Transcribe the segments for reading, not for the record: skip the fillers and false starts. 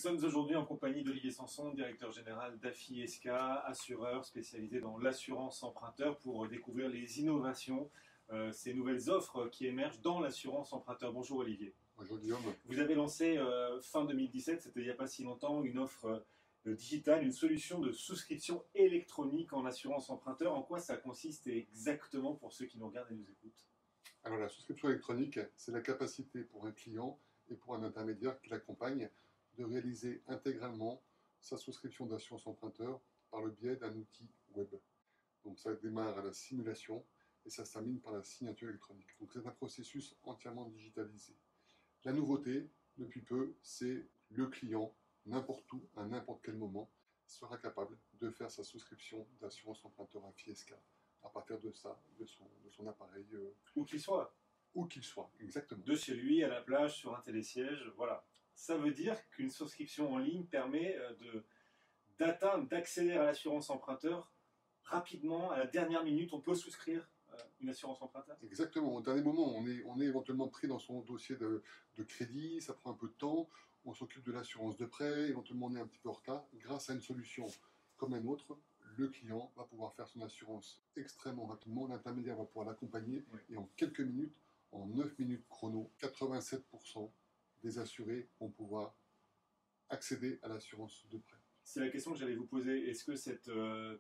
sommes aujourd'hui en compagnie d'Olivier Sanson, directeur général d'AFI SK, assureur spécialisé dans l'assurance emprunteur, pour découvrir les innovations, ces nouvelles offres qui émergent dans l'assurance emprunteur. Bonjour Olivier. Bonjour Guillaume. Vous avez lancé fin 2017, c'était il n'y a pas si longtemps, une offre digitale, une solution de souscription électronique en assurance emprunteur. En quoi ça consiste exactement pour ceux qui nous regardent et nous écoutent? Alors la souscription électronique, c'est la capacité pour un client et pour un intermédiaire qui l'accompagne de réaliser intégralement sa souscription d'assurance emprunteur par le biais d'un outil web. Donc ça démarre à la simulation et ça se termine par la signature électronique. Donc c'est un processus entièrement digitalisé. La nouveauté, depuis peu, c'est le client, n'importe où, à n'importe quel moment, sera capable de faire sa souscription d'assurance emprunteur à FISK à partir de ça, de son appareil. Où qu'il soit. Où qu'il soit, exactement. De chez lui, à la plage, sur un télésiège, voilà. Ça veut dire qu'une souscription en ligne permet d'accéder à l'assurance emprunteur rapidement, à la dernière minute. On peut souscrire une assurance emprunteur? Exactement. Au dernier moment, on est éventuellement pris dans son dossier de crédit, ça prend un peu de temps, on s'occupe de l'assurance de prêt, éventuellement on est un petit peu en retard. Grâce à une solution comme la nôtre, le client va pouvoir faire son assurance extrêmement rapidement, l'intermédiaire va pouvoir l'accompagner, Oui. et en quelques minutes, en 9 minutes chrono, 87% des assurés vont pouvoir accéder à l'assurance de prêt. C'est la question que j'allais vous poser. Est-ce que cette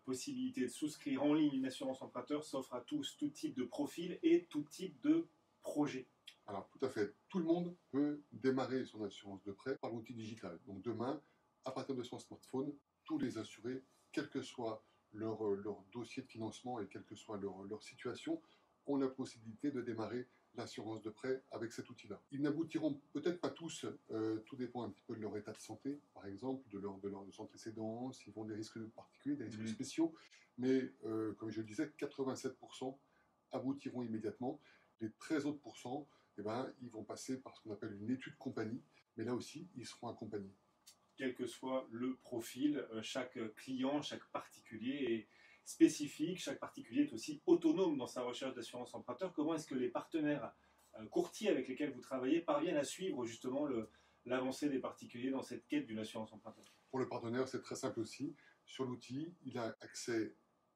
possibilité de souscrire en ligne une assurance emprunteur s'offre à tous, tout type de profil et tout type de projet? Alors tout à fait, tout le monde peut démarrer son assurance de prêt par l'outil digital. Donc demain, à partir de son smartphone, tous les assurés, quel que soit leur dossier de financement et quelle que soit leur situation, ont la possibilité de démarrer l'assurance de prêt avec cet outil-là. Ils n'aboutiront peut-être pas tous, tout dépend un petit peu de leur état de santé, par exemple, de leurs antécédents, s'ils vont des risques particuliers, des risques spéciaux, mais comme je le disais, 87% aboutiront immédiatement. Les 13 autres pourcents, eh ben, ils vont passer par ce qu'on appelle une étude compagnie, mais là aussi, ils seront accompagnés. Quel que soit le profil, chaque client, chaque particulier est spécifique, chaque particulier est aussi autonome dans sa recherche d'assurance emprunteur. Comment est-ce que les partenaires courtiers avec lesquels vous travaillez parviennent à suivre justement l'avancée des particuliers dans cette quête d'une assurance emprunteur? Pour le partenaire, c'est très simple aussi. Sur l'outil, il a accès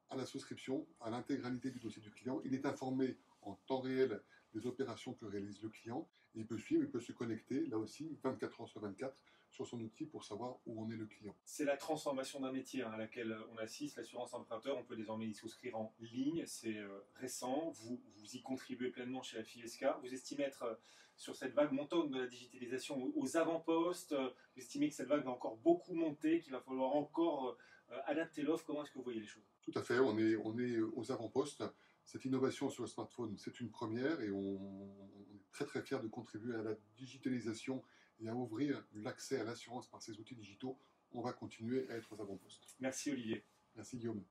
à la souscription, à l'intégralité du dossier du client. Il est informé en temps réel des opérations que réalise le client. Et il peut suivre, il peut se connecter, là aussi, 24 heures sur 24, sur son outil pour savoir où en est le client. C'est la transformation d'un métier à laquelle on assiste, l'assurance emprunteur. On peut désormais y souscrire en ligne. C'est récent. Vous y contribuez pleinement chez AFI SK. Vous estimez être sur cette vague montante de la digitalisation aux avant-postes. Vous estimez que cette vague va encore beaucoup monter, qu'il va falloir encore adapter l'offre. Comment est-ce que vous voyez les choses? Tout à fait, on est aux avant-postes. Cette innovation sur le smartphone, c'est une première et on est très très fiers de contribuer à la digitalisation et à ouvrir l'accès à l'assurance par ces outils digitaux. On va continuer à être aux avant-postes. Merci Olivier. Merci Guillaume.